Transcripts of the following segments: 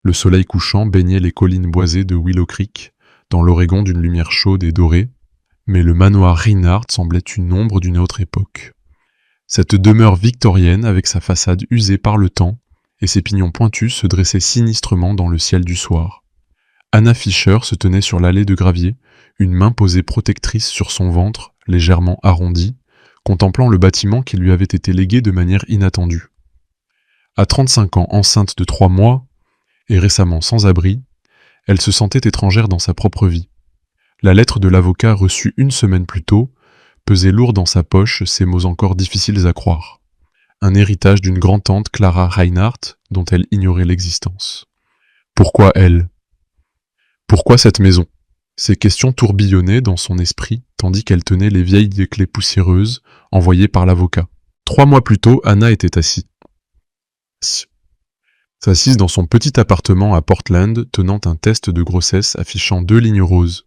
Le soleil couchant baignait les collines boisées de Willow Creek, dans l'Oregon d'une lumière chaude et dorée, mais le manoir Reinhardt semblait une ombre d'une autre époque. Cette demeure victorienne, avec sa façade usée par le temps et ses pignons pointus, se dressait sinistrement dans le ciel du soir. Anna Fisher se tenait sur l'allée de gravier, une main posée protectrice sur son ventre, légèrement arrondi, contemplant le bâtiment qui lui avait été légué de manière inattendue. À 35 ans, enceinte de 3 mois, et récemment sans abri, elle se sentait étrangère dans sa propre vie. La lettre de l'avocat reçue une semaine plus tôt pesait lourd dans sa poche, ces mots encore difficiles à croire. Un héritage d'une grand-tante, Clara Reinhardt, dont elle ignorait l'existence. Pourquoi elle ? Pourquoi cette maison ? Ces questions tourbillonnaient dans son esprit, tandis qu'elle tenait les vieilles clés poussiéreuses envoyées par l'avocat. 3 mois plus tôt, Anna était assise dans son petit appartement à Portland, tenant un test de grossesse affichant 2 lignes roses.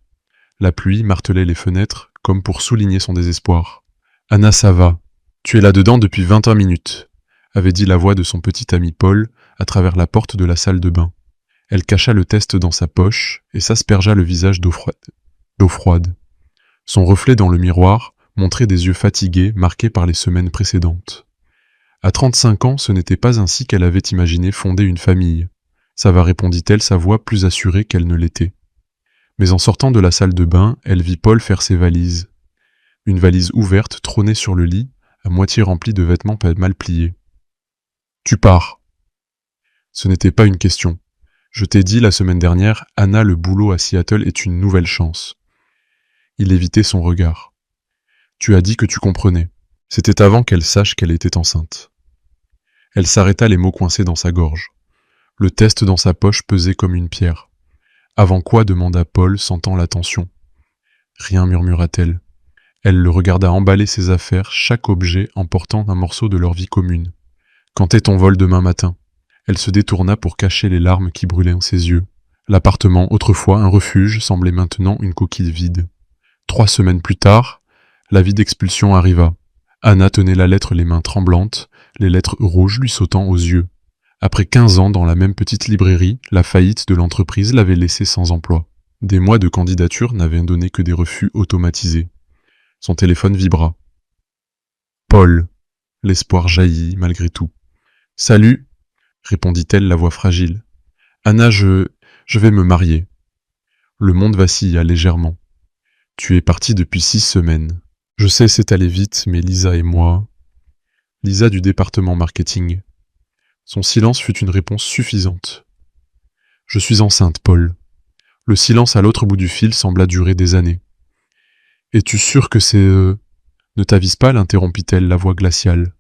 La pluie martelait les fenêtres, comme pour souligner son désespoir. « Anna, ça va. Tu es là-dedans depuis 21 minutes », avait dit la voix de son petit ami Paul à travers la porte de la salle de bain. Elle cacha le test dans sa poche et s'aspergea le visage d'eau froide. Son reflet dans le miroir montrait des yeux fatigués marqués par les semaines précédentes. À 35 ans, ce n'était pas ainsi qu'elle avait imaginé fonder une famille. Ça va, répondit-elle, sa voix plus assurée qu'elle ne l'était. Mais en sortant de la salle de bain, elle vit Paul faire ses valises. Une valise ouverte trônait sur le lit, à moitié remplie de vêtements mal pliés. « Tu pars !» Ce n'était pas une question. Je t'ai dit la semaine dernière, Anna, le boulot à Seattle est une nouvelle chance. Il évitait son regard. Tu as dit que tu comprenais. C'était avant qu'elle sache qu'elle était enceinte. Elle s'arrêta, les mots coincés dans sa gorge. Le test dans sa poche pesait comme une pierre. Avant quoi ? Demanda Paul, sentant la tension. Rien, murmura-t-elle. Elle le regarda emballer ses affaires, chaque objet emportant un morceau de leur vie commune. Quand est ton vol demain matin ? Elle se détourna pour cacher les larmes qui brûlaient en ses yeux. L'appartement, autrefois un refuge, semblait maintenant une coquille vide. 3 semaines plus tard, l'avis d'expulsion arriva. Anna tenait la lettre les mains tremblantes, les lettres rouges lui sautant aux yeux. Après 15 ans dans la même petite librairie, la faillite de l'entreprise l'avait laissée sans emploi. Des mois de candidature n'avaient donné que des refus automatisés. Son téléphone vibra. Paul. L'espoir jaillit malgré tout. « Salut !» répondit-elle, la voix fragile. « Anna, je vais me marier. » Le monde vacilla légèrement. « Tu es partie depuis 6 semaines. Je sais, c'est allé vite, mais Lisa et moi... » Lisa du département marketing. Son silence fut une réponse suffisante. « Je suis enceinte, Paul. » Le silence à l'autre bout du fil sembla durer des années. « Es-tu sûr que c'est... Ne t'avise pas, l'interrompit-elle, la voix glaciale.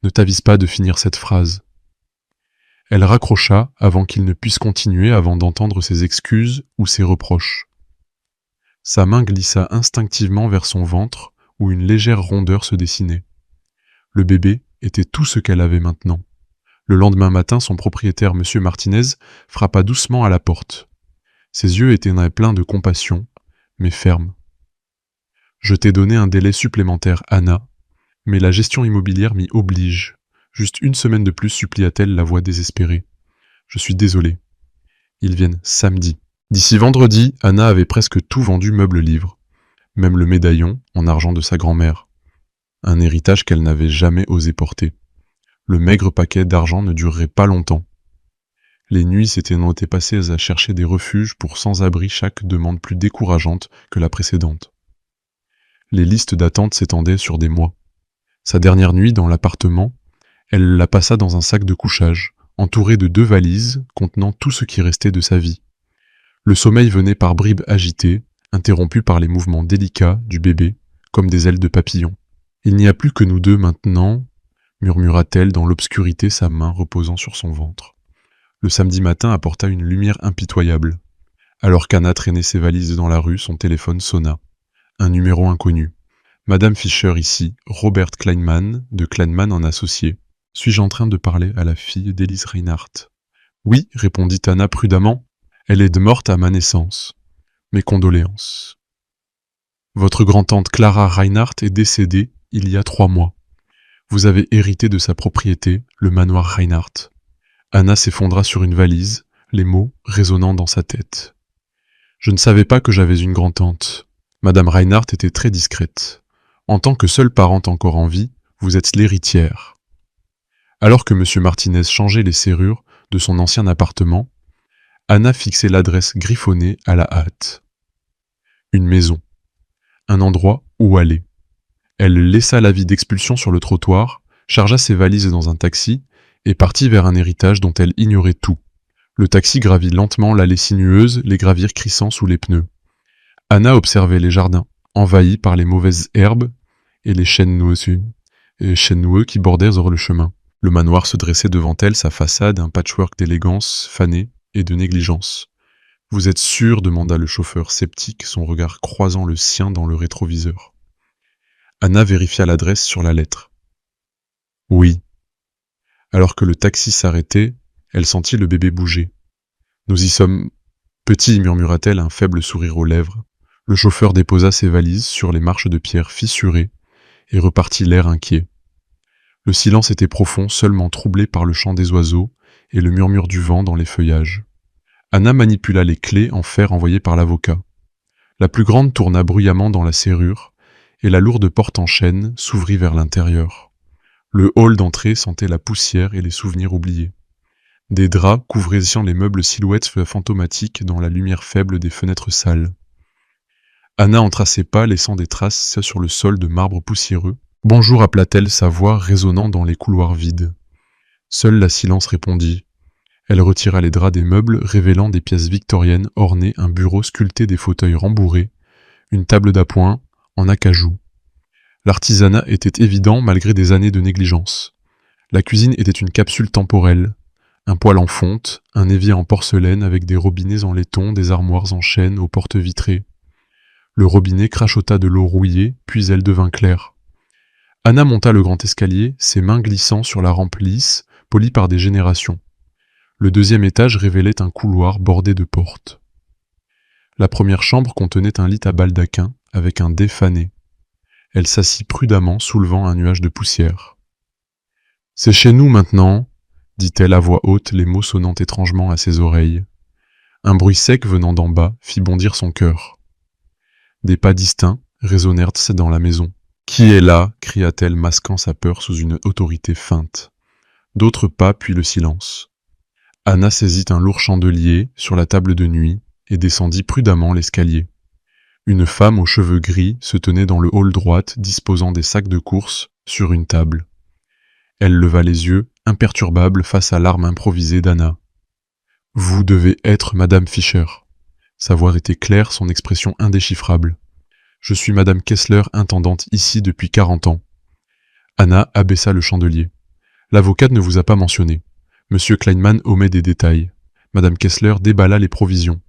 Ne t'avise pas de finir cette phrase. Elle raccrocha avant qu'il ne puisse continuer, avant d'entendre ses excuses ou ses reproches. Sa main glissa instinctivement vers son ventre, où une légère rondeur se dessinait. Le bébé était tout ce qu'elle avait maintenant. Le lendemain matin, son propriétaire, M. Martinez, frappa doucement à la porte. Ses yeux étaient pleins de compassion, mais fermes. « Je t'ai donné un délai supplémentaire, Anna, mais la gestion immobilière m'y oblige. Juste 1 semaine de plus, supplia-t-elle, la voix désespérée. Je suis désolée. Ils viennent samedi. » D'ici vendredi, Anna avait presque tout vendu meuble-livre, même le médaillon en argent de sa grand-mère. Un héritage qu'elle n'avait jamais osé porter. Le maigre paquet d'argent ne durerait pas longtemps. Les nuits s'étaient passées à chercher des refuges pour sans-abri, chaque demande plus décourageante que la précédente. Les listes d'attente s'étendaient sur des mois. Sa dernière nuit dans l'appartement, elle la passa dans un sac de couchage, entouré de 2 valises contenant tout ce qui restait de sa vie. Le sommeil venait par bribes agitées, interrompu par les mouvements délicats du bébé, comme des ailes de papillon. « Il n'y a plus que nous 2 maintenant », murmura-t-elle dans l'obscurité, sa main reposant sur son ventre. Le samedi matin apporta une lumière impitoyable. Alors qu'Anna traînait ses valises dans la rue, son téléphone sonna. Un numéro inconnu. « Madame Fisher ici, Robert Kleinman, de Kleinman en associé. Suis-je en train de parler à la fille d'Elise Reinhardt ?»« Oui, répondit Anna prudemment. Elle est morte à ma naissance. Mes condoléances. Votre grand-tante Clara Reinhardt est décédée il y a 3 mois. Vous avez hérité de sa propriété, le manoir Reinhardt. » Anna s'effondra sur une valise, les mots résonnant dans sa tête. Je ne savais pas que j'avais une grand-tante. Madame Reinhardt était très discrète. En tant que seule parente encore en vie, vous êtes l'héritière. Alors que M. Martinez changeait les serrures de son ancien appartement, Anna fixait l'adresse griffonnée à la hâte. Une maison. Un endroit où aller. Elle laissa l'avis d'expulsion sur le trottoir, chargea ses valises dans un taxi et partit vers un héritage dont elle ignorait tout. Le taxi gravit lentement l'allée sinueuse, les graviers crissant sous les pneus. Anna observait les jardins, envahis par les mauvaises herbes et les chênes noueux qui bordèrent le chemin. Le manoir se dressait devant elle, sa façade, un patchwork d'élégance, fanée et de négligence. « Vous êtes sûr ?» demanda le chauffeur sceptique, son regard croisant le sien dans le rétroviseur. Anna vérifia l'adresse sur la lettre. « Oui. » Alors que le taxi s'arrêtait, elle sentit le bébé bouger. « Nous y sommes. » Petit, murmura-t-elle, un faible sourire aux lèvres. Le chauffeur déposa ses valises sur les marches de pierre fissurées et repartit l'air inquiet. Le silence était profond, seulement troublé par le chant des oiseaux et le murmure du vent dans les feuillages. Anna manipula les clés en fer envoyées par l'avocat. La plus grande tourna bruyamment dans la serrure, et la lourde porte en chêne s'ouvrit vers l'intérieur. Le hall d'entrée sentait la poussière et les souvenirs oubliés. Des draps couvraient les meubles silhouettes fantomatiques dans la lumière faible des fenêtres sales. Anna entra ses pas, laissant des traces sur le sol de marbre poussiéreux. « Bonjour » appela-t-elle, sa voix résonnant dans les couloirs vides. Seul la silence répondit. Elle retira les draps des meubles, révélant des pièces victoriennes ornées, un bureau sculpté, des fauteuils rembourrés, une table d'appoint en acajou. L'artisanat était évident malgré des années de négligence. La cuisine était une capsule temporelle. Un poêle en fonte, un évier en porcelaine avec des robinets en laiton, des armoires en chêne aux portes vitrées. Le robinet crachota de l'eau rouillée, puis elle devint claire. Anna monta le grand escalier, ses mains glissant sur la rampe lisse, polie par des générations. Le deuxième étage révélait un couloir bordé de portes. La première chambre contenait un lit à baldaquin avec un dais fané. Elle s'assit prudemment, soulevant un nuage de poussière. « C'est chez nous maintenant », dit-elle à voix haute, les mots sonnant étrangement à ses oreilles. Un bruit sec venant d'en bas fit bondir son cœur. Des pas distincts résonnèrent dans la maison. « Qui est là ?» cria-t-elle, masquant sa peur sous une autorité feinte. D'autres pas, puis le silence. Anna saisit un lourd chandelier sur la table de nuit et descendit prudemment l'escalier. Une femme aux cheveux gris se tenait dans le hall droite, disposant des sacs de course sur une table. Elle leva les yeux, imperturbable face à l'arme improvisée d'Anna. « Vous devez être Madame Fischer. » Sa voix était claire, son expression indéchiffrable. « Je suis Madame Kessler, intendante ici depuis 40 ans. » Anna abaissa le chandelier. « L'avocate ne vous a pas mentionné. Monsieur Kleinman omet des détails. Madame Kessler déballa les provisions.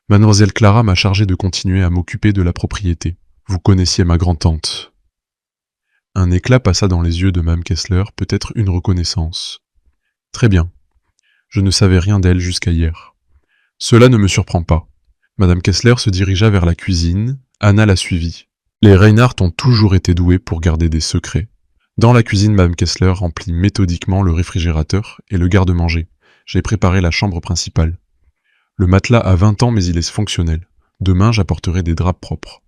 Mademoiselle Clara m'a chargé de continuer à m'occuper de la propriété. Vous connaissiez ma grand-tante. » Un éclat passa dans les yeux de Madame Kessler, peut-être une reconnaissance. « Très bien. Je ne savais rien d'elle jusqu'à hier. Cela ne me surprend pas. » Madame Kessler se dirigea vers la cuisine. Anna la suivit. Les Reinhardt ont toujours été doués pour garder des secrets. Dans la cuisine, Madame Kessler remplit méthodiquement le réfrigérateur et le garde-manger. J'ai préparé la chambre principale. Le matelas a 20 ans, mais il est fonctionnel. Demain, j'apporterai des draps propres.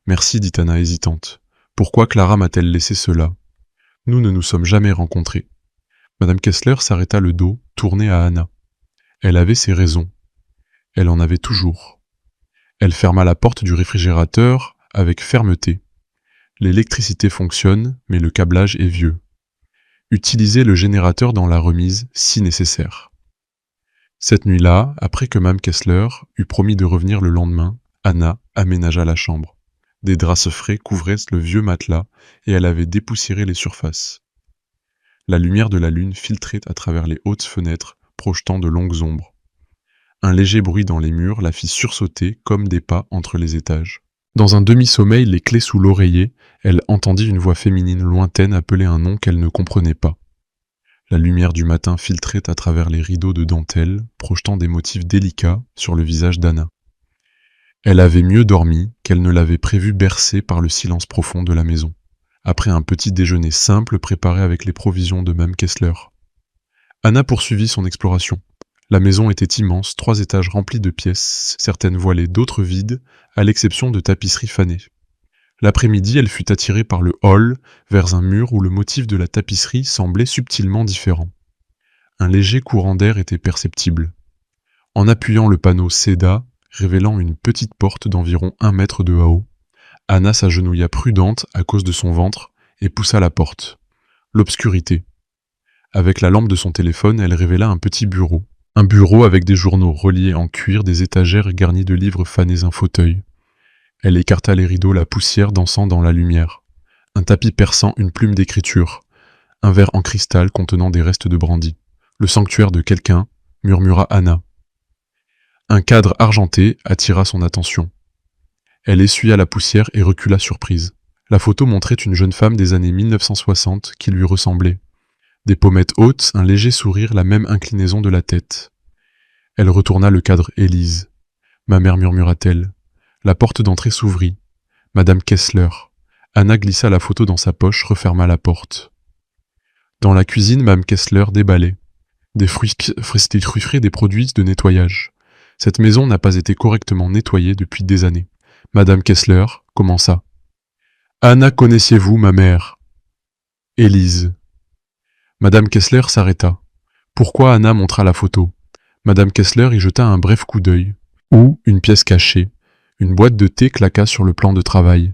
Merci, dit Anna hésitante. Pourquoi Clara m'a-t-elle laissé cela? Nous ne nous sommes jamais rencontrés. Madame Kessler s'arrêta le dos, tournée à Anna. Elle avait ses raisons. Elle en avait toujours. Elle ferma la porte du réfrigérateur avec fermeté. L'électricité fonctionne, mais le câblage est vieux. Utilisez le générateur dans la remise, si nécessaire. Cette nuit-là, après que Mme Kessler eut promis de revenir le lendemain, Anna aménagea la chambre. Des draps frais couvraient le vieux matelas et elle avait dépoussiéré les surfaces. La lumière de la lune filtrait à travers les hautes fenêtres, projetant de longues ombres. Un léger bruit dans les murs la fit sursauter comme des pas entre les étages. Dans un demi-sommeil, les clés sous l'oreiller, elle entendit une voix féminine lointaine appeler un nom qu'elle ne comprenait pas. La lumière du matin filtrait à travers les rideaux de dentelle, projetant des motifs délicats sur le visage d'Anna. Elle avait mieux dormi qu'elle ne l'avait prévu, bercée par le silence profond de la maison, après un petit déjeuner simple préparé avec les provisions de Mme Kessler. Anna poursuivit son exploration. La maison était immense, 3 étages remplis de pièces, certaines voilées, d'autres vides, à l'exception de tapisseries fanées. L'après-midi, elle fut attirée par le hall, vers un mur où le motif de la tapisserie semblait subtilement différent. Un léger courant d'air était perceptible. En appuyant le panneau Seda, révélant une petite porte d'environ 1 mètre de haut, Anna s'agenouilla prudente à cause de son ventre et poussa la porte. L'obscurité. Avec la lampe de son téléphone, elle révéla un petit bureau. Un bureau avec des journaux reliés en cuir, des étagères garnies de livres fanés, un fauteuil. Elle écarta les rideaux, la poussière dansant dans la lumière. Un tapis perçant, une plume d'écriture. Un verre en cristal contenant des restes de brandy. Le sanctuaire de quelqu'un, murmura Anna. Un cadre argenté attira son attention. Elle essuya la poussière et recula surprise. La photo montrait une jeune femme des années 1960 qui lui ressemblait. Des pommettes hautes, un léger sourire, la même inclinaison de la tête. Elle retourna le cadre. Élise. Ma mère, murmura-t-elle. La porte d'entrée s'ouvrit. Madame Kessler. Anna glissa la photo dans sa poche, referma la porte. Dans la cuisine, Madame Kessler déballait. Des fruits frais, des produits de nettoyage. Cette maison n'a pas été correctement nettoyée depuis des années. Madame Kessler commença. Anna, connaissiez-vous ma mère? Élise. Madame Kessler s'arrêta. Pourquoi Anna montra la photo? Madame Kessler y jeta un bref coup d'œil. Où, une pièce cachée, une boîte de thé claqua sur le plan de travail.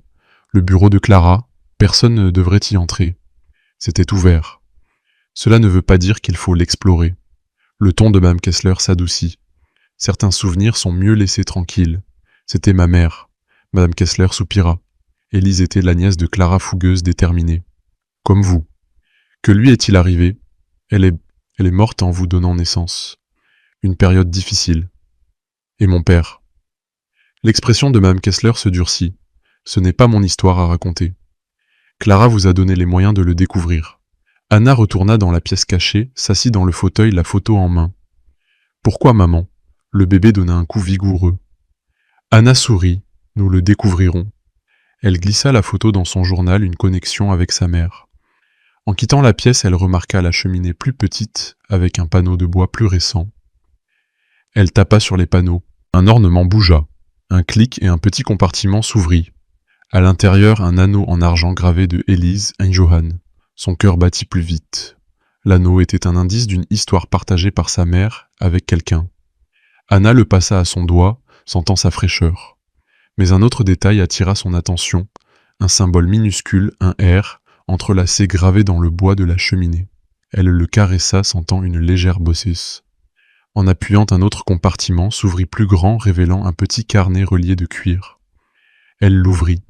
Le bureau de Clara, personne ne devrait y entrer. C'était ouvert. Cela ne veut pas dire qu'il faut l'explorer. Le ton de Madame Kessler s'adoucit. Certains souvenirs sont mieux laissés tranquilles. C'était ma mère. Madame Kessler soupira. Élise était la nièce de Clara, fougueuse, déterminée. Comme vous. Que lui est-il arrivé? Elle est morte en vous donnant naissance. Une période difficile. Et mon père? L'expression de Madame Kessler se durcit. Ce n'est pas mon histoire à raconter. Clara vous a donné les moyens de le découvrir. Anna retourna dans la pièce cachée, s'assit dans le fauteuil, la photo en main. Pourquoi, maman? Le bébé donna un coup vigoureux. Anna sourit. Nous le découvrirons. Elle glissa la photo dans son journal, une connexion avec sa mère. En quittant la pièce, elle remarqua la cheminée plus petite, avec un panneau de bois plus récent. Elle tapa sur les panneaux. Un ornement bougea. Un clic et un petit compartiment s'ouvrit. À l'intérieur, un anneau en argent gravé de Élise Johan. Son cœur battit plus vite. L'anneau était un indice d'une histoire partagée par sa mère avec quelqu'un. Anna le passa à son doigt, sentant sa fraîcheur. Mais un autre détail attira son attention, un symbole minuscule, un R, entrelacé gravé dans le bois de la cheminée. Elle le caressa, sentant une légère bossesse. En appuyant un autre compartiment, s'ouvrit plus grand, révélant un petit carnet relié de cuir. Elle l'ouvrit.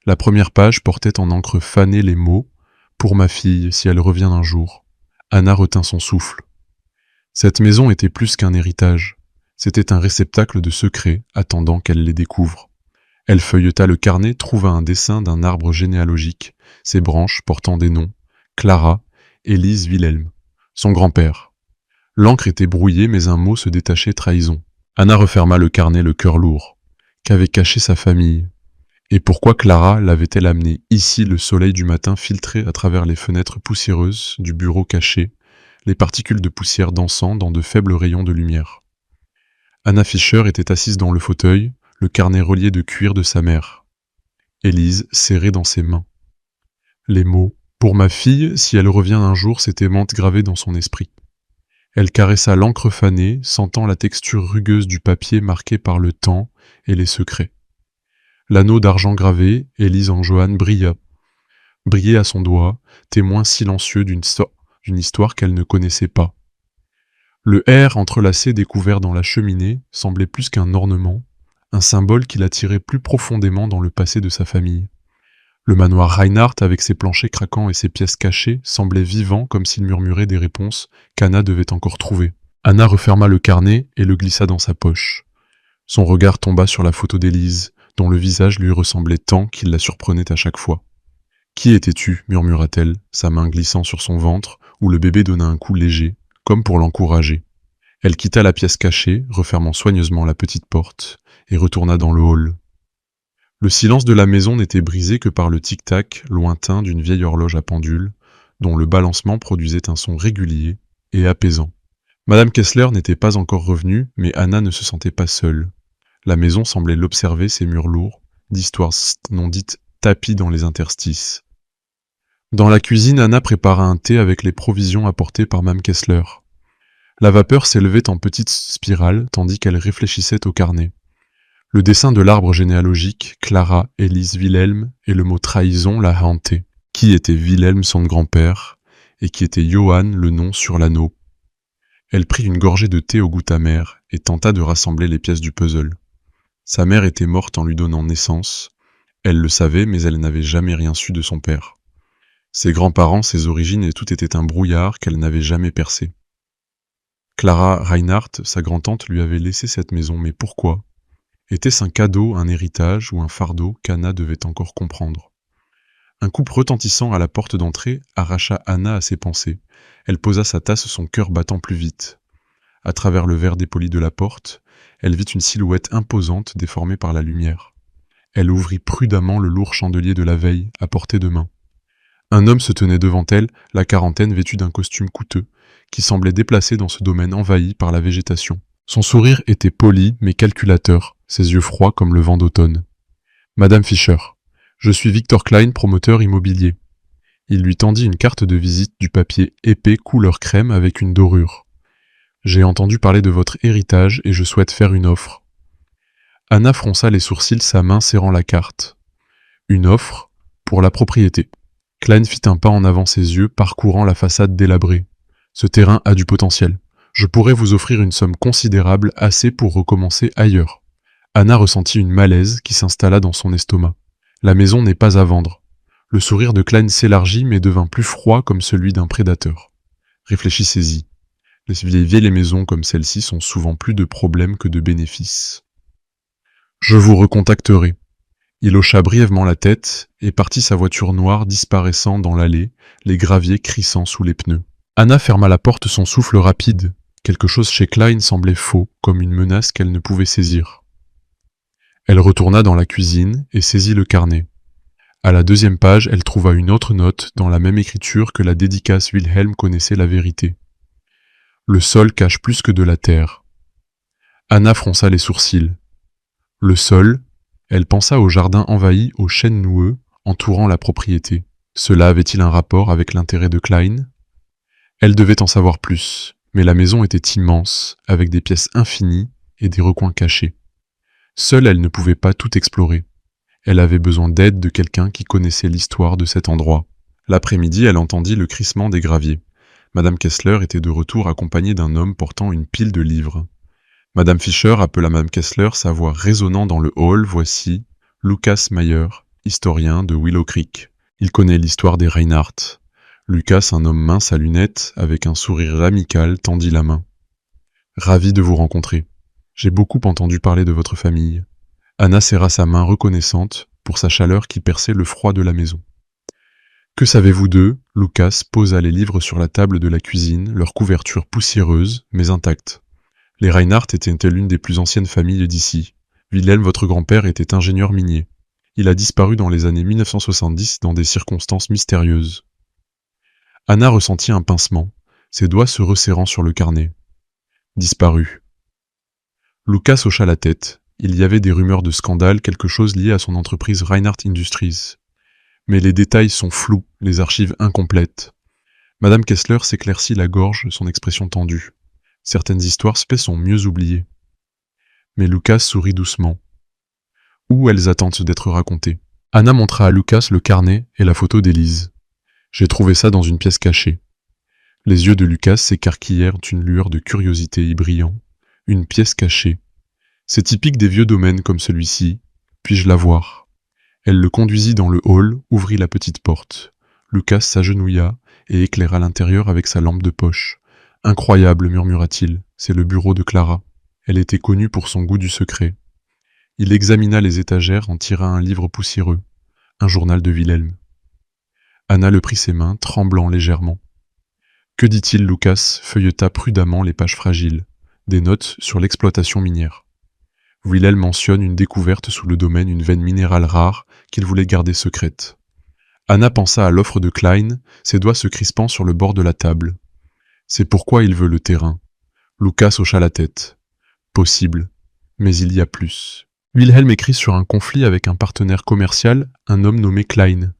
La première page portait en encre fanée les mots « Pour ma fille, si elle revient un jour ». Anna retint son souffle. Cette maison était plus qu'un héritage. C'était un réceptacle de secrets, attendant qu'elle les découvre. Elle feuilleta le carnet, trouva un dessin d'un arbre généalogique, ses branches portant des noms. Clara, Élise Wilhelm. Son grand-père. L'encre était brouillée, mais un mot se détachait, trahison. Anna referma le carnet, le cœur lourd. Qu'avait caché sa famille? Et pourquoi Clara l'avait-elle amené ici? Le soleil du matin filtrait à travers les fenêtres poussiéreuses du bureau caché, les particules de poussière dansant dans de faibles rayons de lumière. Anna Fischer était assise dans le fauteuil, le carnet relié de cuir de sa mère. Élise serré dans ses mains. Les mots « Pour ma fille, si elle revient un jour » s'étaient gravés dans son esprit. Elle caressa l'encre fanée, sentant la texture rugueuse du papier marqué par le temps et les secrets. L'anneau d'argent gravé, Élise Johan brillait à son doigt, témoin silencieux d'une histoire qu'elle ne connaissait pas. Le R entrelacé découvert dans la cheminée semblait plus qu'un ornement, un symbole qui l'attirait plus profondément dans le passé de sa famille. Le manoir Reinhardt, avec ses planchers craquants et ses pièces cachées, semblait vivant comme s'il murmurait des réponses qu'Anna devait encore trouver. Anna referma le carnet et le glissa dans sa poche. Son regard tomba sur la photo d'Élise, dont le visage lui ressemblait tant qu'il la surprenait à chaque fois. « Qui étais-tu » murmura-t-elle, sa main glissant sur son ventre, où le bébé donna un coup léger, comme pour l'encourager. Elle quitta la pièce cachée, refermant soigneusement la petite porte, et retourna dans le hall. Le silence de la maison n'était brisé que par le tic-tac lointain d'une vieille horloge à pendule, dont le balancement produisait un son régulier et apaisant. Madame Kessler n'était pas encore revenue, mais Anna ne se sentait pas seule. La maison semblait l'observer, ses murs lourds, d'histoires non dites tapis dans les interstices. Dans la cuisine, Anna prépara un thé avec les provisions apportées par Mme Kessler. La vapeur s'élevait en petites spirales tandis qu'elle réfléchissait au carnet. Le dessin de l'arbre généalogique, Clara, Élise, Wilhelm et le mot trahison la hantaient. Qui était Wilhelm, son grand-père, et qui était Johann, le nom sur l'anneau. Elle prit une gorgée de thé au goût amer et tenta de rassembler les pièces du puzzle. Sa mère était morte en lui donnant naissance. Elle le savait, mais elle n'avait jamais rien su de son père. Ses grands-parents, ses origines et tout était un brouillard qu'elle n'avait jamais percé. Clara Reinhardt, sa grand-tante, lui avait laissé cette maison, mais pourquoi ? Était-ce un cadeau, un héritage ou un fardeau qu'Anna devait encore comprendre ? Un coup retentissant à la porte d'entrée arracha Anna à ses pensées. Elle posa sa tasse, son cœur battant plus vite. À travers le verre dépoli de la porte, elle vit une silhouette imposante déformée par la lumière. Elle ouvrit prudemment le lourd chandelier de la veille, à portée de main. Un homme se tenait devant elle, la quarantaine, vêtu d'un costume coûteux, qui semblait déplacé dans ce domaine envahi par la végétation. Son sourire était poli mais calculateur, ses yeux froids comme le vent d'automne. « Madame Fischer, je suis Victor Klein, promoteur immobilier. » Il lui tendit une carte de visite du papier épais couleur crème avec une dorure. « J'ai entendu parler de votre héritage et je souhaite faire une offre. » Anna fronça les sourcils, sa main serrant la carte. « Une offre pour la propriété. » Klein fit un pas en avant, ses yeux parcourant la façade délabrée. « Ce terrain a du potentiel. Je pourrais vous offrir une somme considérable, assez pour recommencer ailleurs. » Anna ressentit une malaise qui s'installa dans son estomac. La maison n'est pas à vendre. Le sourire de Klein s'élargit mais devint plus froid comme celui d'un prédateur. Réfléchissez-y. Les vieilles maisons comme celle-ci sont souvent plus de problèmes que de bénéfices. Je vous recontacterai. Il hocha brièvement la tête et partit sa voiture noire disparaissant dans l'allée, les graviers crissant sous les pneus. Anna ferma la porte, son souffle rapide. Quelque chose chez Klein semblait faux, comme une menace qu'elle ne pouvait saisir. Elle retourna dans la cuisine et saisit le carnet. À la 2e page, elle trouva une autre note dans la même écriture que la dédicace. Wilhelm connaissait la vérité. Le sol cache plus que de la terre. Anna fronça les sourcils. Le sol, elle pensa au jardin envahi aux chênes noueux entourant la propriété. Cela avait-il un rapport avec l'intérêt de Klein ? Elle devait en savoir plus, mais la maison était immense, avec des pièces infinies et des recoins cachés. Seule, elle ne pouvait pas tout explorer. Elle avait besoin d'aide de quelqu'un qui connaissait l'histoire de cet endroit. L'après-midi, elle entendit le crissement des graviers. Madame Kessler était de retour accompagnée d'un homme portant une pile de livres. Madame Fischer appela Madame Kessler, sa voix résonnant dans le hall. Voici Lucas Mayer, historien de Willow Creek. Il connaît l'histoire des Reinhardt. Lucas, un homme mince à lunettes, avec un sourire amical, tendit la main. Ravi de vous rencontrer. J'ai beaucoup entendu parler de votre famille. Anna serra sa main reconnaissante pour sa chaleur qui perçait le froid de la maison. Que savez-vous d'eux ? Lucas posa les livres sur la table de la cuisine, leur couverture poussiéreuse, mais intacte. Les Reinhardt étaient l'une des plus anciennes familles d'ici. Wilhelm, votre grand-père, était ingénieur minier. Il a disparu dans les années 1970 dans des circonstances mystérieuses. Anna ressentit un pincement, ses doigts se resserrant sur le carnet. Disparu. Lucas hocha la tête. Il y avait des rumeurs de scandale, quelque chose lié à son entreprise Reinhardt Industries. Mais les détails sont flous, les archives incomplètes. Madame Kessler s'éclaircit la gorge, son expression tendue. Certaines histoires sont mieux oubliées. Mais Lucas sourit doucement. Où elles attendent d'être racontées. Anna montra à Lucas le carnet et la photo d'Élise. J'ai trouvé ça dans une pièce cachée. Les yeux de Lucas s'écarquillèrent d'une lueur de curiosité y brillant. Une pièce cachée. C'est typique des vieux domaines comme celui-ci. Puis-je la voir ? Elle le conduisit dans le hall, ouvrit la petite porte. Lucas s'agenouilla et éclaira l'intérieur avec sa lampe de poche. « Incroyable, murmura-t-il, c'est le bureau de Clara. Elle était connue pour son goût du secret. » Il examina les étagères, en tira un livre poussiéreux, un journal de Wilhelm. Anna le prit ses mains, tremblant légèrement. « Que dit-il, Lucas ?» Feuilleta prudemment les pages fragiles, des notes sur l'exploitation minière. Wilhelm mentionne une découverte sous le domaine, une veine minérale rare qu'il voulait garder secrète. Anna pensa à l'offre de Klein, ses doigts se crispant sur le bord de la table. C'est pourquoi il veut le terrain. Lucas hocha la tête. Possible. Mais il y a plus. Wilhelm écrit sur un conflit avec un partenaire commercial, un homme nommé Klein.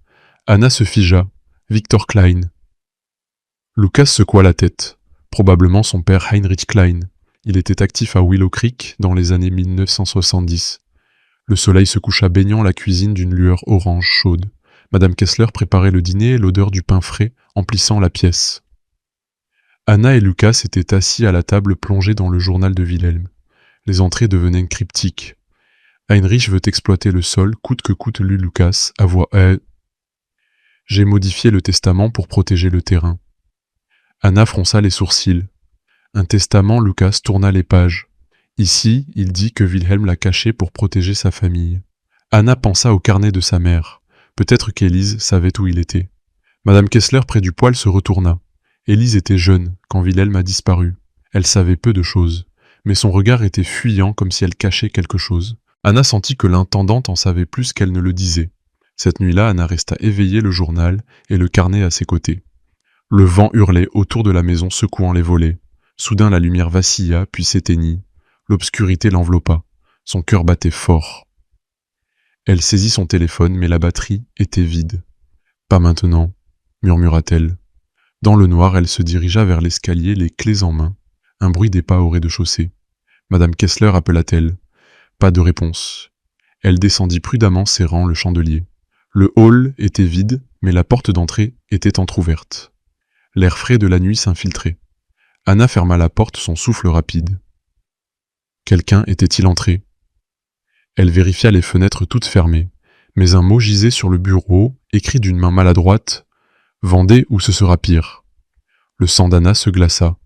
Anna se figea. Victor Klein. Lucas secoua la tête. Probablement son père Heinrich Klein. Il était actif à Willow Creek dans les années 1970. Le soleil se coucha baignant la cuisine d'une lueur orange chaude. Madame Kessler préparait le dîner et l'odeur du pain frais emplissant la pièce. Anna et Lucas étaient assis à la table plongés dans le journal de Wilhelm. Les entrées devenaient cryptiques. Heinrich veut exploiter le sol, coûte que coûte, lut Lucas, à voix J'ai modifié le testament pour protéger le terrain. Anna fronça les sourcils. Un testament, Lucas tourna les pages. Ici, il dit que Wilhelm l'a caché pour protéger sa famille. Anna pensa au carnet de sa mère. Peut-être qu'Élise savait où il était. Madame Kessler près du poêle se retourna. Élise était jeune quand Wilhelm a disparu. Elle savait peu de choses, mais son regard était fuyant comme si elle cachait quelque chose. Anna sentit que l'intendante en savait plus qu'elle ne le disait. Cette nuit-là, Anna resta éveillée, le journal et le carnet à ses côtés. Le vent hurlait autour de la maison, secouant les volets. Soudain la lumière vacilla, puis s'éteignit. L'obscurité l'enveloppa. Son cœur battait fort. Elle saisit son téléphone, mais la batterie était vide. « Pas maintenant », murmura-t-elle. Dans le noir, elle se dirigea vers l'escalier, les clés en main. Un bruit des pas au rez-de-chaussée. Madame Kessler appela-t-elle. Pas de réponse. Elle descendit prudemment, serrant le chandelier. Le hall était vide, mais la porte d'entrée était entr'ouverte. L'air frais de la nuit s'infiltrait. Anna ferma la porte, son souffle rapide. Quelqu'un était-il entré? Elle vérifia les fenêtres toutes fermées, mais un mot gisait sur le bureau, écrit d'une main maladroite. « Vendez ou ce sera pire ». Le sang d'Anna se glaça.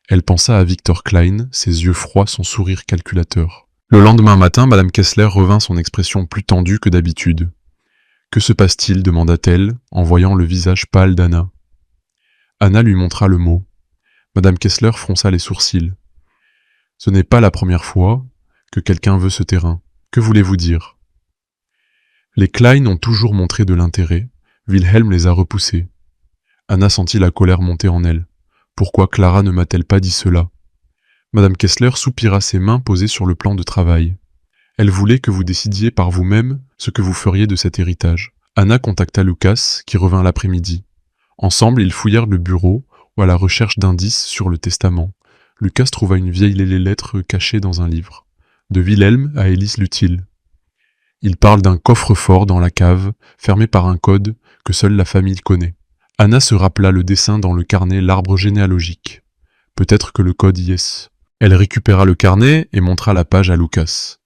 Elle pensa à Victor Klein, ses yeux froids, son sourire calculateur. Le lendemain matin, Madame Kessler revint son expression plus tendue que d'habitude. « Que se passe-t-il » demanda-t-elle, en voyant le visage pâle d'Anna. Anna lui montra le mot. Madame Kessler fronça les sourcils. « Ce n'est pas la première fois que quelqu'un veut ce terrain. Que voulez-vous dire ?» Les Klein ont toujours montré de l'intérêt. Wilhelm les a repoussés. Anna sentit la colère monter en elle. Pourquoi Clara ne m'a-t-elle pas dit cela? Madame Kessler soupira, ses mains posées sur le plan de travail. Elle voulait que vous décidiez par vous-même ce que vous feriez de cet héritage. Anna contacta Lucas, qui revint l'après-midi. Ensemble, ils fouillèrent le bureau, ou à la recherche d'indices sur le testament. Lucas trouva une vieille lettre cachée dans un livre. De Wilhelm à Élise Lutil. Il parle d'un coffre-fort dans la cave, fermé par un code que seule la famille connaît. Anna se rappela le dessin dans le carnet, l'arbre généalogique. Peut-être que le code y est. Elle récupéra le carnet et montra la page à Lucas.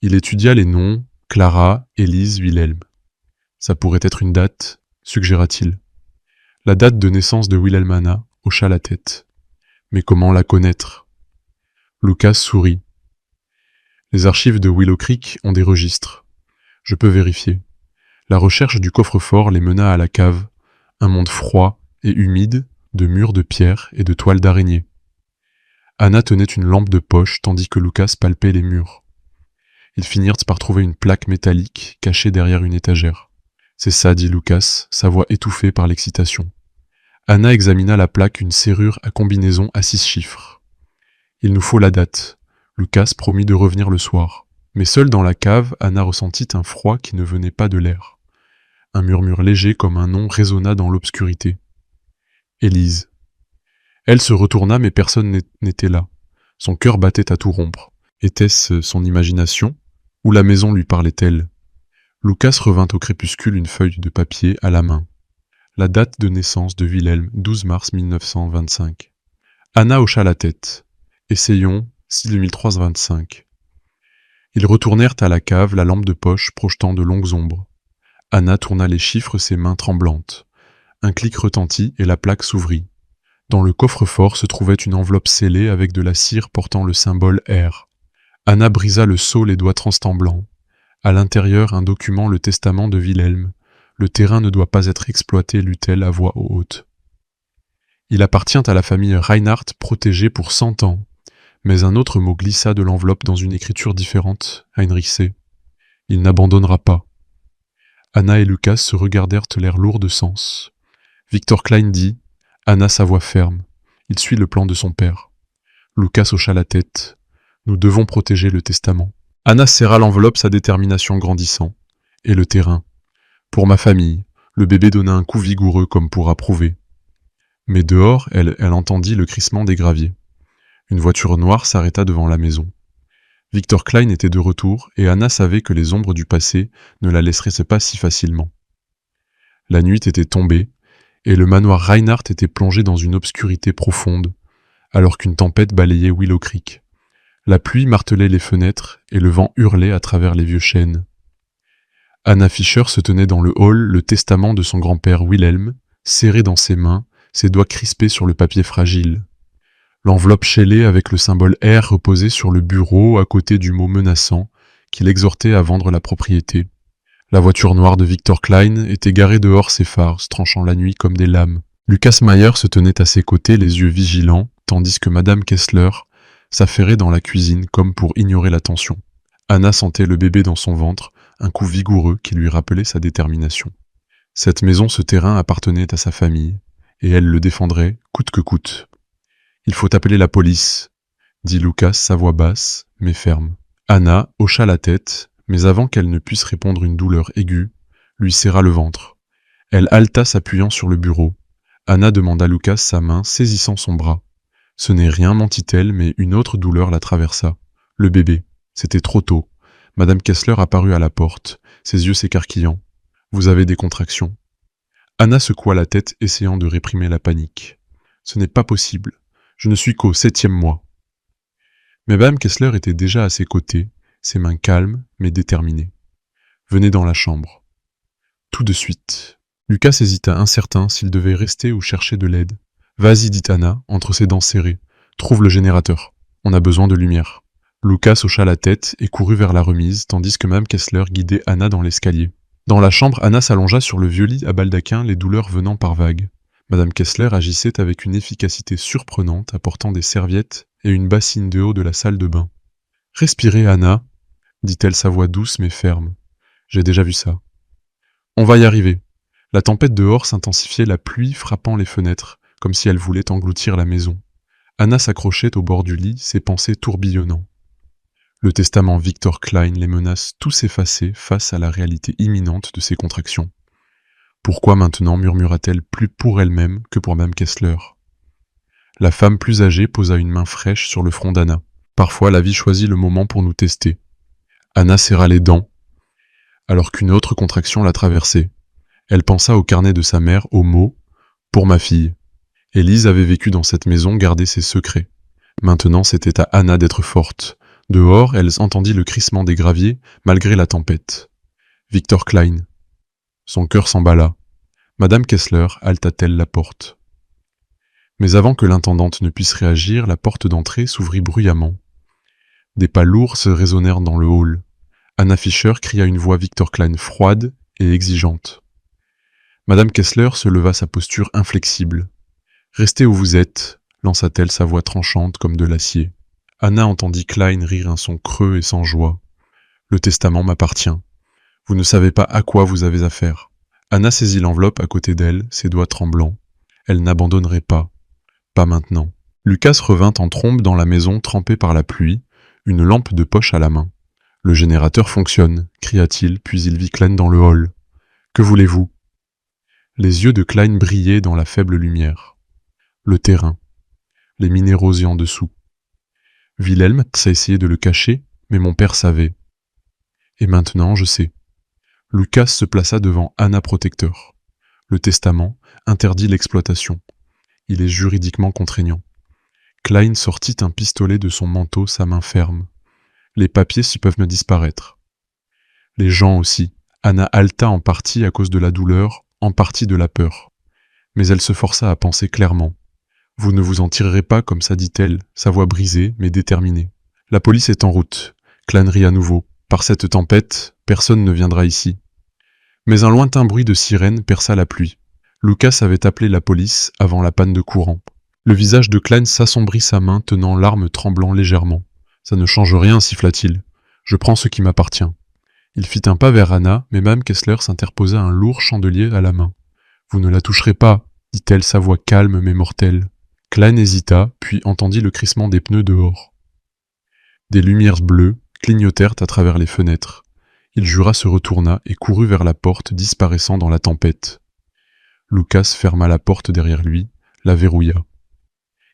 Il étudia les noms, Clara, Élise, Wilhelm. Ça pourrait être une date, suggéra-t-il. La date de naissance de Wilhelm. Anna hocha la tête. Mais comment la connaître? Lucas sourit. Les archives de Willow Creek ont des registres. Je peux vérifier. La recherche du coffre-fort les mena à la cave, un monde froid et humide, de murs de pierre et de toiles d'araignée. Anna tenait une lampe de poche tandis que Lucas palpait les murs. Ils finirent par trouver une plaque métallique cachée derrière une étagère. C'est ça, dit Lucas, sa voix étouffée par l'excitation. Anna examina la plaque, une serrure à combinaison à 6 chiffres. Il nous faut la date. Lucas promit de revenir le soir. Mais seule dans la cave, Anna ressentit un froid qui ne venait pas de l'air. Un murmure léger comme un nom résonna dans l'obscurité. Élise. Elle se retourna, mais personne n'était là. Son cœur battait à tout rompre. Était-ce son imagination? Ou la maison lui parlait-elle? Lucas revint au crépuscule, une feuille de papier à la main. La date de naissance de Wilhelm, 12 mars 1925. Anna hocha la tête. Essayons 6 2003-25. Ils retournèrent à la cave, la lampe de poche projetant de longues ombres. Anna tourna les chiffres, ses mains tremblantes. Un clic retentit et la plaque s'ouvrit. Dans le coffre-fort se trouvait une enveloppe scellée avec de la cire portant le symbole R. Anna brisa le sceau, les doigts tremblants. À l'intérieur, un document, le testament de Wilhelm. Le terrain ne doit pas être exploité, lut-elle à voix haute. Il appartient à la famille Reinhardt, protégée pour 100 ans. Mais un autre mot glissa de l'enveloppe dans une écriture différente, Heinrich C. Il n'abandonnera pas. Anna et Lucas se regardèrent, l'air lourd de sens. Victor Klein dit, Anna sa voix ferme. Il suit le plan de son père. Lucas hocha la tête. Nous devons protéger le testament. Anna serra l'enveloppe, sa détermination grandissant. Et le terrain. Pour ma famille. Le bébé donna un coup vigoureux comme pour approuver. Mais dehors, elle entendit le crissement des graviers. Une voiture noire s'arrêta devant la maison. Victor Klein était de retour et Anna savait que les ombres du passé ne la laisseraient pas si facilement. La nuit était tombée et le manoir Reinhardt était plongé dans une obscurité profonde, alors qu'une tempête balayait Willow Creek. La pluie martelait les fenêtres et le vent hurlait à travers les vieux chênes. Anna Fischer se tenait dans le hall, le testament de son grand-père Wilhelm, serré dans ses mains, ses doigts crispés sur le papier fragile. L'enveloppe scellée avec le symbole R reposait sur le bureau à côté du mot menaçant qui l'exhortait à vendre la propriété. La voiture noire de Victor Klein était garée dehors, ses phares tranchant la nuit comme des lames. Lucas Mayer se tenait à ses côtés, les yeux vigilants, tandis que Madame Kessler s'affairait dans la cuisine comme pour ignorer la tension. Anna sentait le bébé dans son ventre, un coup vigoureux qui lui rappelait sa détermination. Cette maison, ce terrain appartenait à sa famille, et elle le défendrait coûte que coûte. « Il faut appeler la police », dit Lucas, sa voix basse, mais ferme. Anna hocha la tête, mais avant qu'elle ne puisse répondre, une douleur aiguë lui serra le ventre. Elle haleta s'appuyant sur le bureau. Anna demanda à Lucas sa main, saisissant son bras. Ce n'est rien, mentit-elle, mais une autre douleur la traversa. Le bébé. C'était trop tôt. Madame Kessler apparut à la porte, ses yeux s'écarquillant. « Vous avez des contractions. » Anna secoua la tête, essayant de réprimer la panique. « Ce n'est pas possible. Je ne suis qu'au 7e mois. » Mais Madame Kessler était déjà à ses côtés, ses mains calmes mais déterminées. « Venez dans la chambre. » Tout de suite. Lucas hésita, incertain s'il devait rester ou chercher de l'aide. « Vas-y, dit Anna, entre ses dents serrées. Trouve le générateur. On a besoin de lumière. » Lucas hocha la tête et courut vers la remise, tandis que Mme Kessler guidait Anna dans l'escalier. Dans la chambre, Anna s'allongea sur le vieux lit à baldaquin, les douleurs venant par vagues. Madame Kessler agissait avec une efficacité surprenante, apportant des serviettes et une bassine de haut de la salle de bain. « Respirez, Anna, » dit-elle, sa voix douce mais ferme. « J'ai déjà vu ça. »« On va y arriver. » La tempête dehors s'intensifiait, la pluie frappant les fenêtres, comme si elle voulait engloutir la maison. Anna s'accrochait au bord du lit, ses pensées tourbillonnant. Le testament Victor Klein les menace tous effacés face à la réalité imminente de ses contractions. Pourquoi maintenant murmura-t-elle plus pour elle-même que pour Mme Kessler? La femme plus âgée posa une main fraîche sur le front d'Anna. Parfois, la vie choisit le moment pour nous tester. Anna serra les dents, alors qu'une autre contraction la traversait. Elle pensa au carnet de sa mère, au mot « pour ma fille ». Élise avait vécu dans cette maison, gardé ses secrets. Maintenant, c'était à Anna d'être forte. Dehors, elle entendit le crissement des graviers, malgré la tempête. Victor Klein. Son cœur s'emballa. Madame Kessler haleta-t-elle la porte. Mais avant que l'intendante ne puisse réagir, la porte d'entrée s'ouvrit bruyamment. Des pas lourds se résonnèrent dans le hall. Anna Fischer cria une voix Victor Klein froide et exigeante. Madame Kessler se leva, sa posture inflexible. « Restez où vous êtes », lança-t-elle, sa voix tranchante comme de l'acier. Anna entendit Klein rire un son creux et sans joie. « Le testament m'appartient. Vous ne savez pas à quoi vous avez affaire. » Anna saisit l'enveloppe à côté d'elle, ses doigts tremblants. Elle n'abandonnerait pas. Pas maintenant. Lucas revint en trombe dans la maison trempée par la pluie, une lampe de poche à la main. « Le générateur fonctionne », cria-t-il, puis il vit Klein dans le hall. « Que voulez-vous » Les yeux de Klein brillaient dans la faible lumière. Le terrain. Les minéraux en dessous. Wilhelm a essayé de le cacher, mais mon père savait. Et maintenant, je sais. Lucas se plaça devant Anna Protecteur. Le testament interdit l'exploitation. Il est juridiquement contraignant. Klein sortit un pistolet de son manteau, sa main ferme. Les papiers s'y peuvent me disparaître. Les gens aussi. Anna haleta en partie à cause de la douleur, en partie de la peur. Mais elle se força à penser clairement. Vous ne vous en tirerez pas, comme ça, dit-elle, sa voix brisée, mais déterminée. La police est en route. Klein rit à nouveau. Par cette tempête, personne ne viendra ici. Mais un lointain bruit de sirène perça la pluie. Lucas avait appelé la police avant la panne de courant. Le visage de Klein s'assombrit, sa main tenant l'arme tremblant légèrement. Ça ne change rien, siffla-t-il. Je prends ce qui m'appartient. Il fit un pas vers Anna, mais Mme Kessler s'interposa, un lourd chandelier à la main. Vous ne la toucherez pas, dit-elle, sa voix calme mais mortelle. Klein hésita, puis entendit le crissement des pneus dehors. Des lumières bleues clignotèrent à travers les fenêtres. Il jura, se retourna et courut vers la porte, disparaissant dans la tempête. Lucas ferma la porte derrière lui, la verrouilla.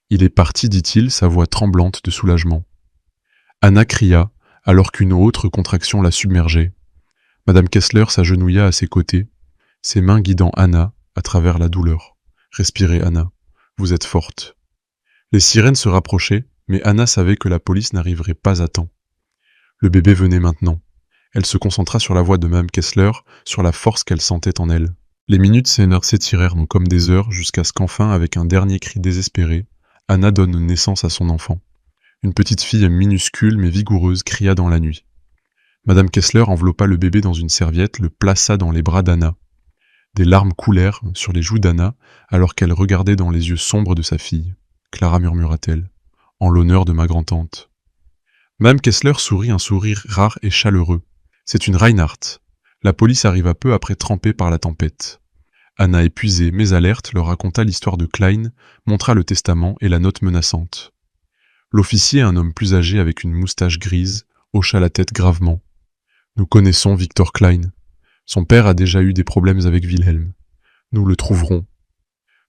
Il est parti, dit-il, sa voix tremblante de soulagement. Anna cria, alors qu'une autre contraction la submergeait. Madame Kessler s'agenouilla à ses côtés, ses mains guidant Anna à travers la douleur. « Respirez, Anna. Vous êtes forte. » Les sirènes se rapprochaient, mais Anna savait que la police n'arriverait pas à temps. Le bébé venait maintenant. Elle se concentra sur la voix de Mme Kessler, sur la force qu'elle sentait en elle. Les minutes s'étirèrent comme des heures, jusqu'à ce qu'enfin, avec un dernier cri désespéré, Anna donne naissance à son enfant. Une petite fille minuscule mais vigoureuse cria dans la nuit. Madame Kessler enveloppa le bébé dans une serviette, le plaça dans les bras d'Anna. Des larmes coulèrent sur les joues d'Anna, alors qu'elle regardait dans les yeux sombres de sa fille. « Clara, murmura-t-elle, en l'honneur de ma grand-tante. » Mme Kessler sourit un sourire rare et chaleureux. C'est une Reinhardt. La police arriva peu après, trempée par la tempête. Anna, épuisée mais alerte, leur raconta l'histoire de Klein, montra le testament et la note menaçante. L'officier, un homme plus âgé avec une moustache grise, hocha la tête gravement. « Nous connaissons Victor Klein. Son père a déjà eu des problèmes avec Wilhelm. Nous le trouverons. »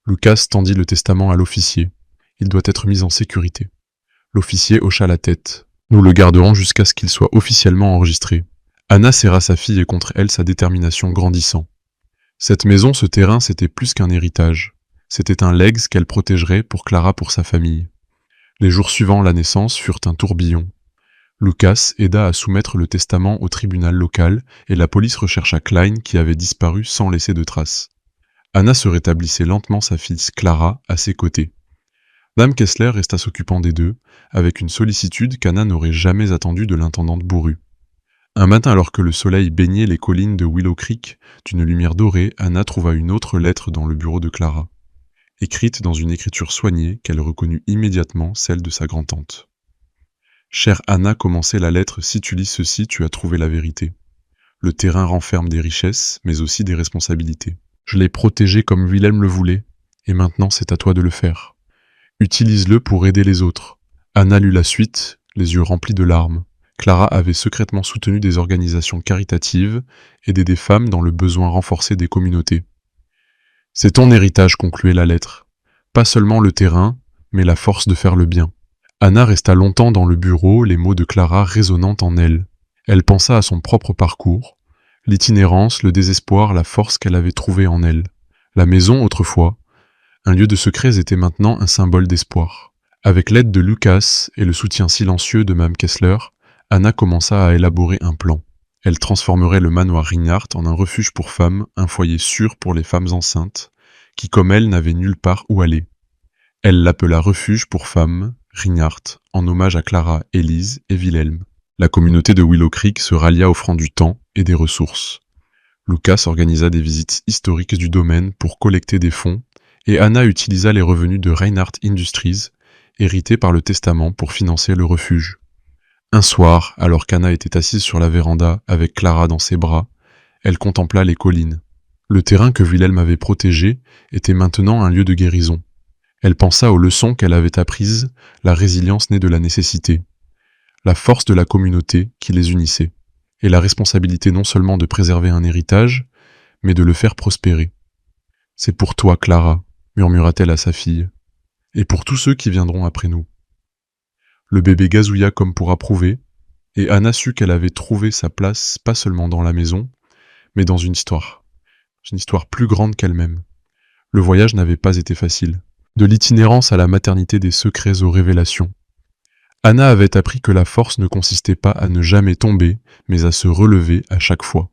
Lucas tendit le testament à l'officier. « Il doit être mis en sécurité. » L'officier hocha la tête. « Nous le garderons jusqu'à ce qu'il soit officiellement enregistré. » Anna serra sa fille et contre elle sa détermination grandissant. Cette maison, ce terrain, c'était plus qu'un héritage. C'était un legs qu'elle protégerait pour Clara, pour sa famille. Les jours suivant la naissance furent un tourbillon. Lucas aida à soumettre le testament au tribunal local et la police rechercha Klein qui avait disparu sans laisser de traces. Anna se rétablissait lentement, sa fille Clara à ses côtés. Mme Kessler resta s'occupant des deux, avec une sollicitude qu'Anna n'aurait jamais attendue de l'intendante bourrue. Un matin, alors que le soleil baignait les collines de Willow Creek d'une lumière dorée, Anna trouva une autre lettre dans le bureau de Clara, écrite dans une écriture soignée qu'elle reconnut immédiatement, celle de sa grand-tante. « Chère Anna, commençait la lettre, si tu lis ceci, tu as trouvé la vérité. Le terrain renferme des richesses, mais aussi des responsabilités. Je l'ai protégé comme Wilhelm le voulait, et maintenant c'est à toi de le faire. Utilise-le pour aider les autres. » Anna lut la suite, les yeux remplis de larmes. Clara avait secrètement soutenu des organisations caritatives, aidé des femmes dans le besoin renforcé des communautés. « C'est ton héritage, concluait la lettre. Pas seulement le terrain, mais la force de faire le bien. » Anna resta longtemps dans le bureau, les mots de Clara résonnant en elle. Elle pensa à son propre parcours, l'itinérance, le désespoir, la force qu'elle avait trouvée en elle. La maison, autrefois, un lieu de secrets, était maintenant un symbole d'espoir. Avec l'aide de Lucas et le soutien silencieux de Mme Kessler, Anna commença à élaborer un plan. Elle transformerait le manoir Reinhardt en un refuge pour femmes, un foyer sûr pour les femmes enceintes, qui comme elle n'avaient nulle part où aller. Elle l'appela Refuge pour femmes, Reinhardt, en hommage à Clara, Élise et Wilhelm. La communauté de Willow Creek se rallia offrant du temps et des ressources. Lucas organisa des visites historiques du domaine pour collecter des fonds, et Anna utilisa les revenus de Reinhardt Industries, hérités par le testament, pour financer le refuge. Un soir, alors qu'Anna était assise sur la véranda avec Clara dans ses bras, elle contempla les collines. Le terrain que Wilhelm avait protégé était maintenant un lieu de guérison. Elle pensa aux leçons qu'elle avait apprises, la résilience née de la nécessité, la force de la communauté qui les unissait, et la responsabilité non seulement de préserver un héritage, mais de le faire prospérer. « C'est pour toi, Clara, » murmura-t-elle à sa fille, « et pour tous ceux qui viendront après nous. » Le bébé gazouilla comme pour approuver, et Anna sut qu'elle avait trouvé sa place pas seulement dans la maison, mais dans une histoire plus grande qu'elle-même. Le voyage n'avait pas été facile. De l'itinérance à la maternité des secrets aux révélations. Anna avait appris que la force ne consistait pas à ne jamais tomber, mais à se relever à chaque fois.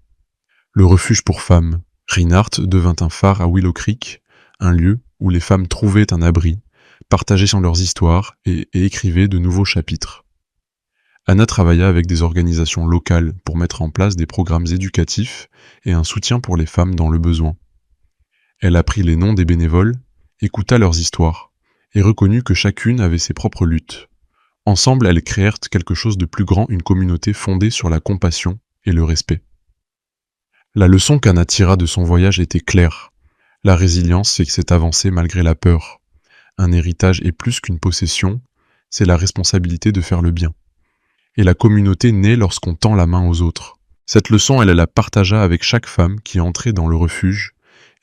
Le refuge pour femmes, Reinhardt, devint un phare à Willow Creek, un lieu où les femmes trouvaient un abri, partageaient sur leurs histoires et écrivaient de nouveaux chapitres. Anna travailla avec des organisations locales pour mettre en place des programmes éducatifs et un soutien pour les femmes dans le besoin. Elle apprit les noms des bénévoles, écouta leurs histoires, et reconnut que chacune avait ses propres luttes. Ensemble, elles créèrent quelque chose de plus grand, une communauté fondée sur la compassion et le respect. La leçon qu'Anna tira de son voyage était claire. La résilience, c'est que c'est avancé malgré la peur. Un héritage est plus qu'une possession, c'est la responsabilité de faire le bien. Et la communauté naît lorsqu'on tend la main aux autres. Cette leçon, elle la partagea avec chaque femme qui entrait dans le refuge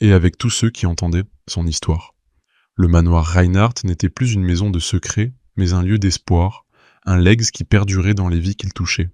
et avec tous ceux qui entendaient son histoire. Le manoir Reinhardt n'était plus une maison de secret, mais un lieu d'espoir, un legs qui perdurait dans les vies qu'il touchait.